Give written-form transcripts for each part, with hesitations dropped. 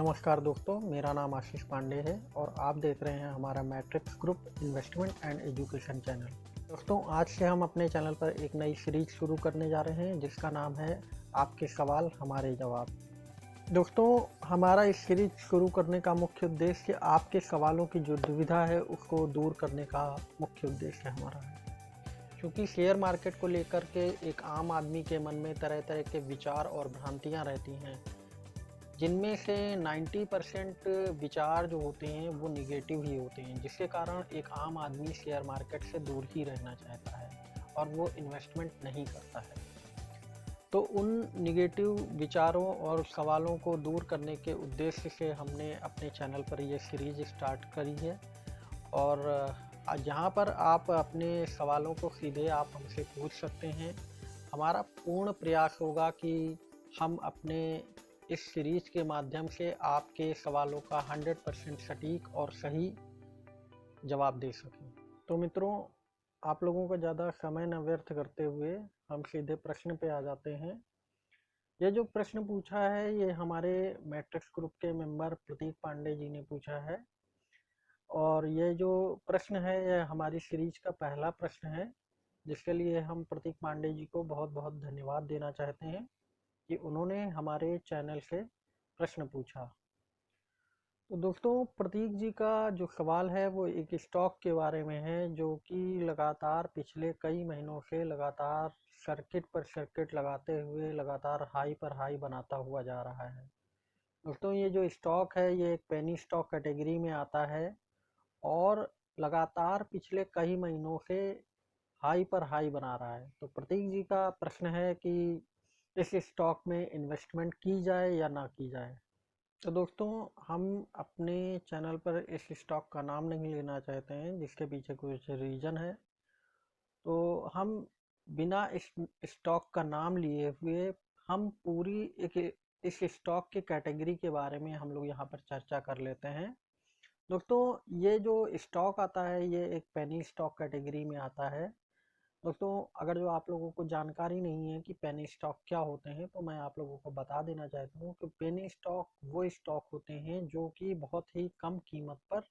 नमस्कार दोस्तों, मेरा नाम आशीष पांडे है और आप देख रहे हैं हमारा matrix group investment and education channel. दोस्तों, आज से हम अपने चैनल पर एक नई सीरीज शुरू करने जा रहे हैं जिसका नाम है आपके सवाल हमारे जवाब। दोस्तों, हमारा इस सीरीज शुरू करने का मुख्य उद्देश्य आपके सवालों की जो दुविधा है उसको दूर करने का मुख्य उद्देश्य हमारा है। क्योंकि शेयर मार्केट को लेकर के एक आम आदमी के मन में तरह तरह के विचार और भ्रांतियाँ रहती हैं, जिनमें से 90% विचार जो होते हैं वो निगेटिव ही होते हैं, जिसके कारण एक आम आदमी शेयर मार्केट से दूर ही रहना चाहता है और वो इन्वेस्टमेंट नहीं करता है। तो उन निगेटिव विचारों और सवालों को दूर करने के उद्देश्य से हमने अपने चैनल पर ये सीरीज स्टार्ट करी है और यहाँ पर आप अपने सवालों को सीधे आप हमसे पूछ सकते हैं। हमारा पूर्ण प्रयास होगा कि हम अपने इस सीरीज के माध्यम से आपके सवालों का 100% सटीक और सही जवाब दे सकें। तो मित्रों, आप लोगों का ज़्यादा समय न व्यर्थ करते हुए हम सीधे प्रश्न पे आ जाते हैं। ये जो प्रश्न पूछा है ये हमारे मैट्रिक्स ग्रुप के मेंबर प्रतीक पांडे जी ने पूछा है और ये जो प्रश्न है ये हमारी सीरीज का पहला प्रश्न है, जिसके लिए हम प्रतीक पांडे जी को बहुत बहुत धन्यवाद देना चाहते हैं कि उन्होंने हमारे चैनल से प्रश्न पूछा। तो दोस्तों, प्रतीक जी का जो सवाल है वो एक स्टॉक के बारे में है जो कि लगातार पिछले कई महीनों से लगातार सर्किट पर सर्किट लगाते हुए लगातार हाई पर हाई बनाता हुआ जा रहा है। दोस्तों, ये जो स्टॉक है ये एक पेनी स्टॉक कैटेगरी में आता है और लगातार पिछले कई महीनों से हाई पर हाई बना रहा है। तो प्रतीक जी का प्रश्न है कि इस स्टॉक में इन्वेस्टमेंट की जाए या ना की जाए। तो दोस्तों, हम अपने चैनल पर इस स्टॉक का नाम नहीं लेना चाहते हैं जिसके पीछे कुछ रीज़न है। तो हम बिना इस स्टॉक का नाम लिए हुए हम पूरी एक इस स्टॉक की कैटेगरी के बारे में हम लोग यहाँ पर चर्चा कर लेते हैं। दोस्तों, ये जो स्टॉक आता है ये एक पेनी स्टॉक कैटेगरी में आता है। दोस्तों, अगर जो आप लोगों को जानकारी नहीं है कि पेनी स्टॉक क्या होते हैं तो मैं आप लोगों को बता देना चाहता हूँ कि पेनी स्टॉक वो स्टॉक होते हैं जो कि बहुत ही कम कीमत पर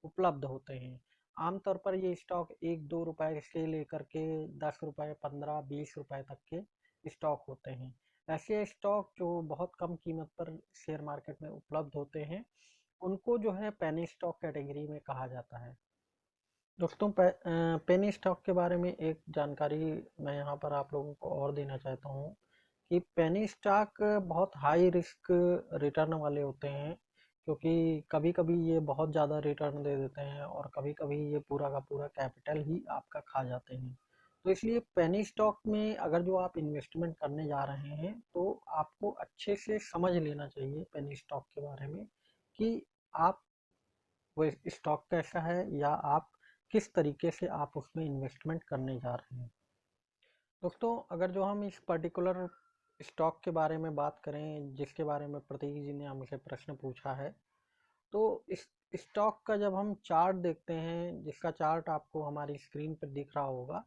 उपलब्ध होते हैं। आमतौर पर ये स्टॉक 1-2 रुपए से लेकर के 10 रुपए, 15-20 रुपए तक के स्टॉक होते हैं। ऐसे स्टॉक जो बहुत कम कीमत पर शेयर मार्केट में उपलब्ध होते हैं उनको जो है पेनी स्टॉक कैटेगरी में कहा जाता है। दोस्तों, पेनी स्टॉक के बारे में एक जानकारी मैं यहाँ पर आप लोगों को और देना चाहता हूँ कि पेनी स्टॉक बहुत हाई रिस्क रिटर्न वाले होते हैं, क्योंकि कभी कभी ये बहुत ज़्यादा रिटर्न दे देते हैं और कभी कभी ये पूरा का पूरा कैपिटल ही आपका खा जाते हैं। तो इसलिए पेनी स्टॉक में अगर जो आप इन्वेस्टमेंट करने जा रहे हैं तो आपको अच्छे से समझ लेना चाहिए पेनी स्टॉक के बारे में कि आप वो स्टॉक कैसा है या आप किस तरीके से आप उसमें इन्वेस्टमेंट करने जा रहे हैं। दोस्तों, अगर जो हम इस पर्टिकुलर स्टॉक के बारे में बात करें जिसके बारे में प्रतीक जी ने हमसे प्रश्न पूछा है, तो इस स्टॉक का जब हम चार्ट देखते हैं, जिसका चार्ट आपको हमारी स्क्रीन पर दिख रहा होगा,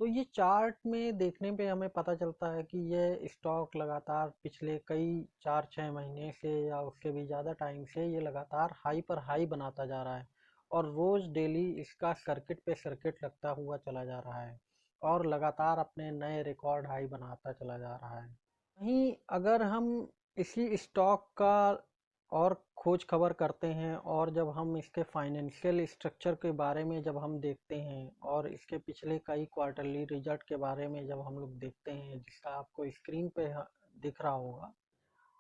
तो ये चार्ट में देखने पे हमें पता चलता है कि ये स्टॉक लगातार पिछले कई 4-6 महीने से या उससे भी ज़्यादा टाइम से ये लगातार हाई पर हाई बनाता जा रहा है और रोज़ डेली इसका सर्किट पे सर्किट लगता हुआ चला जा रहा है और लगातार अपने नए रिकॉर्ड हाई बनाता चला जा रहा है। वहीं अगर हम इसी स्टॉक का और खोज खबर करते हैं और जब हम इसके फाइनेंशियल स्ट्रक्चर के बारे में जब हम देखते हैं और इसके पिछले कई क्वार्टरली रिजल्ट के बारे में जब हम लोग देखते हैं, जिसका आपको स्क्रीन पे दिख रहा होगा,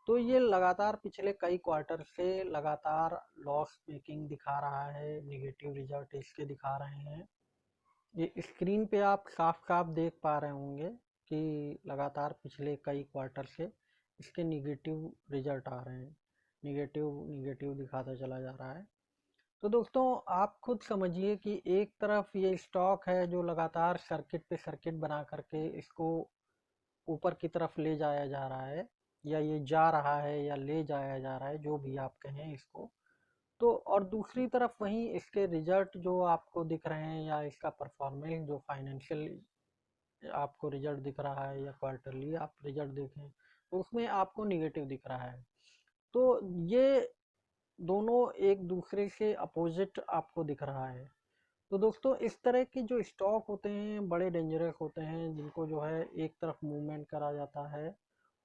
तो ये लगातार पिछले कई क्वार्टर से लगातार लॉस मेकिंग दिखा रहा है, निगेटिव रिजल्ट इसके दिखा रहे हैं। ये स्क्रीन पे आप साफ साफ देख पा रहे होंगे कि लगातार पिछले कई क्वार्टर से इसके निगेटिव रिजल्ट आ रहे हैं, निगेटिव निगेटिव दिखाता चला जा रहा है। तो दोस्तों, आप खुद समझिए कि एक तरफ ये स्टॉक है जो लगातार सर्किट पे सर्किट बना करके इसको ऊपर की तरफ ले जाया जा रहा है, या ये जा रहा है या ले जाया जा रहा है, जो भी आप कहें इसको। तो और दूसरी तरफ वहीं इसके रिजल्ट जो आपको दिख रहे हैं या इसका परफॉर्मेंस जो फाइनेंशियल आपको रिजल्ट दिख रहा है या क्वार्टरली आप रिजल्ट देखें तो उसमें आपको निगेटिव दिख रहा है। तो ये दोनों एक दूसरे से अपोजिट आपको दिख रहा है। तो दोस्तों इस तरह के जो स्टॉक होते हैं बड़े डेंजरस होते हैं, जिनको जो है एक तरफ मूवमेंट करा जाता है,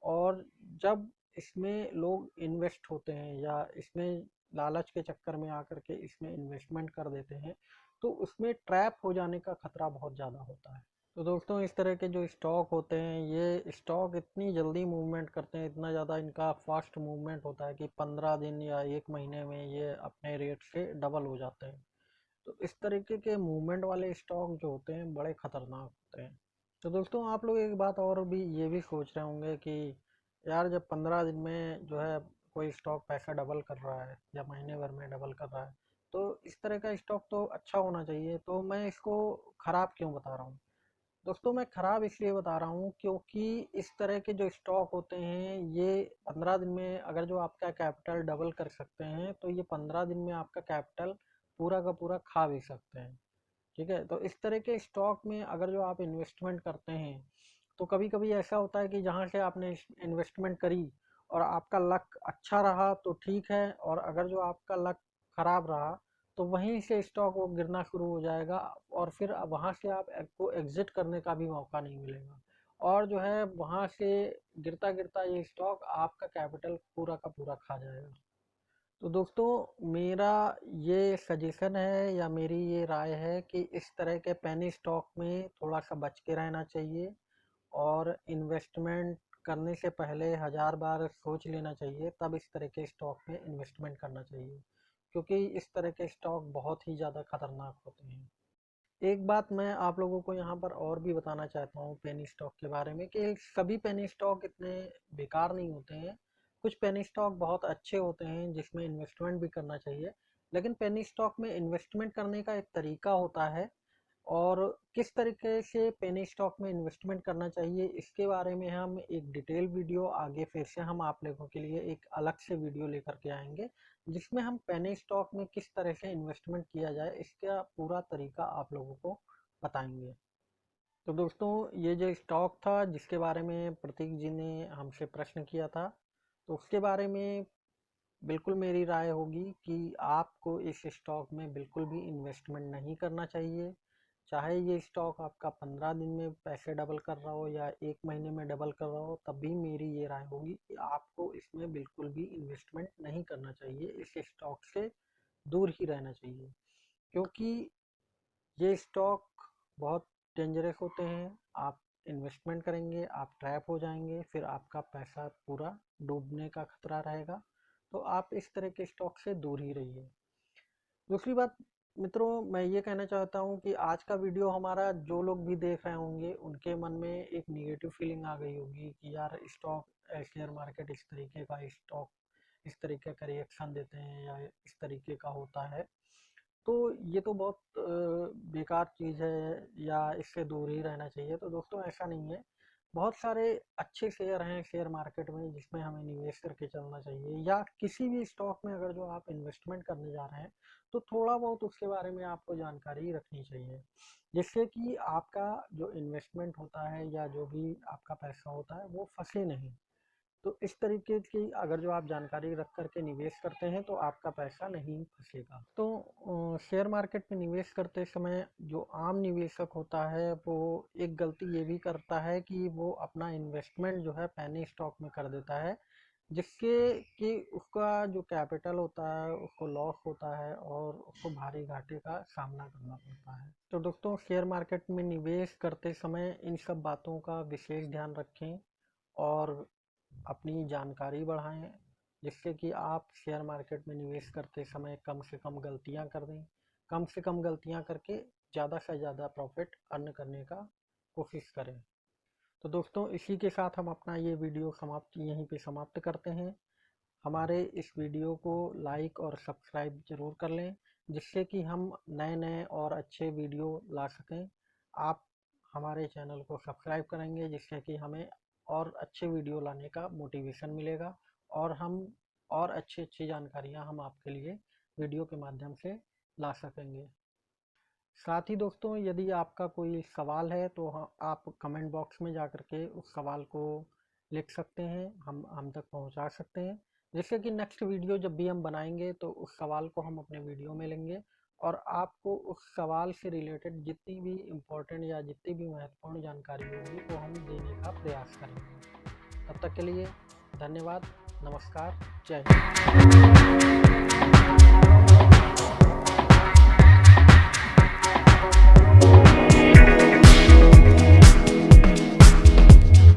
और जब इसमें लोग इन्वेस्ट होते हैं या इसमें लालच के चक्कर में आकर के इसमें इन्वेस्टमेंट कर देते हैं, तो उसमें ट्रैप हो जाने का खतरा बहुत ज़्यादा होता है। तो दोस्तों इस तरह के जो स्टॉक होते हैं, ये स्टॉक इतनी जल्दी मूवमेंट करते हैं, इतना ज़्यादा इनका फास्ट मूवमेंट होता है कि 15 दिन या 1 महीने में ये अपने रेट से डबल हो जाते हैं। तो इस तरीके के मूवमेंट वाले स्टॉक जो होते हैं बड़े खतरनाक होते हैं। तो दोस्तों आप लोग एक बात और भी ये भी सोच रहे होंगे कि यार जब 15 दिन में जो है कोई स्टॉक पैसा डबल कर रहा है या महीने भर में डबल कर रहा है, तो इस तरह का स्टॉक तो अच्छा होना चाहिए, तो मैं इसको ख़राब क्यों बता रहा हूँ। दोस्तों मैं ख़राब इसलिए बता रहा हूँ क्योंकि इस तरह के जो स्टॉक होते हैं ये 15 दिन में अगर जो आपका कैपिटल डबल कर सकते हैं, तो ये 15 दिन में आपका कैपिटल पूरा का पूरा खा भी सकते हैं। ठीक है, तो इस तरह के स्टॉक में अगर जो आप इन्वेस्टमेंट करते हैं, तो कभी कभी ऐसा होता है कि जहाँ से आपने इन्वेस्टमेंट करी और आपका लक अच्छा रहा तो ठीक है, और अगर जो आपका लक खराब रहा तो वहीं से स्टॉक वो गिरना शुरू हो जाएगा, और फिर वहाँ से आपको एग्जिट करने का भी मौका नहीं मिलेगा, और जो है वहाँ से गिरता गिरता ये स्टॉक आपका कैपिटल पूरा का पूरा खा जाएगा। तो दोस्तों मेरा ये सजेशन है या मेरी ये राय है कि इस तरह के पेनी स्टॉक में थोड़ा सा बच के रहना चाहिए, और इन्वेस्टमेंट करने से पहले 1000 बार सोच लेना चाहिए, तब इस तरह के स्टॉक में इन्वेस्टमेंट करना चाहिए, क्योंकि इस तरह के स्टॉक बहुत ही ज़्यादा खतरनाक होते हैं। एक बात मैं आप लोगों को यहाँ पर और भी बताना चाहता हूँ पेनी स्टॉक के बारे में, कि सभी पेनी स्टॉक इतने बेकार नहीं होते हैं। कुछ पेनी स्टॉक बहुत अच्छे होते हैं जिसमें इन्वेस्टमेंट भी करना चाहिए, लेकिन पेनी स्टॉक में इन्वेस्टमेंट करने का एक तरीका होता है, और किस तरीके से पेनी स्टॉक में इन्वेस्टमेंट करना चाहिए इसके बारे में हम एक डिटेल वीडियो आगे फिर से हम आप लोगों के लिए एक अलग से वीडियो लेकर के आएंगे, जिसमें हम पेनी स्टॉक में किस तरह से इन्वेस्टमेंट किया जाए इसका पूरा तरीका आप लोगों को बताएंगे। तो दोस्तों ये जो स्टॉक था जिसके बारे में प्रतीक जी ने हमसे प्रश्न किया था, तो उसके बारे में बिल्कुल मेरी राय होगी कि आपको इस स्टॉक में बिल्कुल भी इन्वेस्टमेंट नहीं करना चाहिए। चाहे ये स्टॉक आपका 15 दिन में पैसे डबल कर रहा हो या 1 महीने में डबल कर रहा हो, तब भी मेरी ये राय होगी कि आपको इसमें बिल्कुल भी इन्वेस्टमेंट नहीं करना चाहिए, इस स्टॉक से दूर ही रहना चाहिए, क्योंकि ये स्टॉक बहुत डेंजरस होते हैं। आप इन्वेस्टमेंट करेंगे, आप ट्रैप हो जाएंगे, फिर आपका पैसा पूरा डूबने का खतरा रहेगा। तो आप इस तरह के स्टॉक से दूर ही रहिए। दूसरी बात मित्रों, मैं ये कहना चाहता हूँ कि आज का वीडियो हमारा जो लोग भी देख रहे होंगे उनके मन में एक निगेटिव फीलिंग आ गई होगी कि यार स्टॉक शेयर मार्केट इस तरीके का स्टॉक इस तरीके का रिएक्शन देते हैं या इस तरीके का होता है, तो ये तो बहुत बेकार चीज़ है या इससे दूर ही रहना चाहिए। तो दोस्तों ऐसा नहीं है, बहुत सारे अच्छे शेयर हैं शेयर मार्केट में जिसमें हमें निवेश करके चलना चाहिए, या किसी भी स्टॉक में अगर जो आप इन्वेस्टमेंट करने जा रहे हैं तो थोड़ा बहुत उसके बारे में आपको जानकारी रखनी चाहिए, जिससे कि आपका जो इन्वेस्टमेंट होता है या जो भी आपका पैसा होता है वो फंसे नहीं। तो इस तरीके की अगर जो आप जानकारी रख करके निवेश करते हैं तो आपका पैसा नहीं फंसेगा। तो शेयर मार्केट में निवेश करते समय जो आम निवेशक होता है वो एक गलती ये भी करता है कि वो अपना इन्वेस्टमेंट जो है पैनी स्टॉक में कर देता है, जिससे कि उसका जो कैपिटल होता है उसको लॉस होता है और उसको भारी घाटे का सामना करना पड़ता है। तो दोस्तों शेयर मार्केट में निवेश करते समय इन सब बातों का विशेष ध्यान रखें और अपनी जानकारी बढ़ाएं, जिससे कि आप शेयर मार्केट में निवेश करते समय कम से कम गलतियां कर दें, कम से कम गलतियां करके ज़्यादा से ज़्यादा प्रॉफिट अर्न करने का कोशिश करें। तो दोस्तों इसी के साथ हम अपना ये वीडियो यहीं पे समाप्त करते हैं। हमारे इस वीडियो को लाइक और सब्सक्राइब ज़रूर कर लें, जिससे कि हम नए नए और अच्छे वीडियो ला सकें। आप हमारे चैनल को सब्सक्राइब करेंगे जिससे कि हमें और अच्छे वीडियो लाने का मोटिवेशन मिलेगा, और हम और अच्छी अच्छी जानकारियाँ हम आपके लिए वीडियो के माध्यम से ला सकेंगे। साथ ही दोस्तों यदि आपका कोई सवाल है तो आप कमेंट बॉक्स में जा कर के उस सवाल को लिख सकते हैं, हम तक पहुंचा सकते हैं, जिससे कि नेक्स्ट वीडियो जब भी हम बनाएंगे तो उस सवाल को हम अपने वीडियो में लेंगे और आपको उस सवाल से रिलेटेड जितनी भी इम्पोर्टेंट या जितनी भी महत्वपूर्ण जानकारी होगी वो हम देने का प्रयास करेंगे। तब तक के लिए धन्यवाद, नमस्कार, जय हिंद।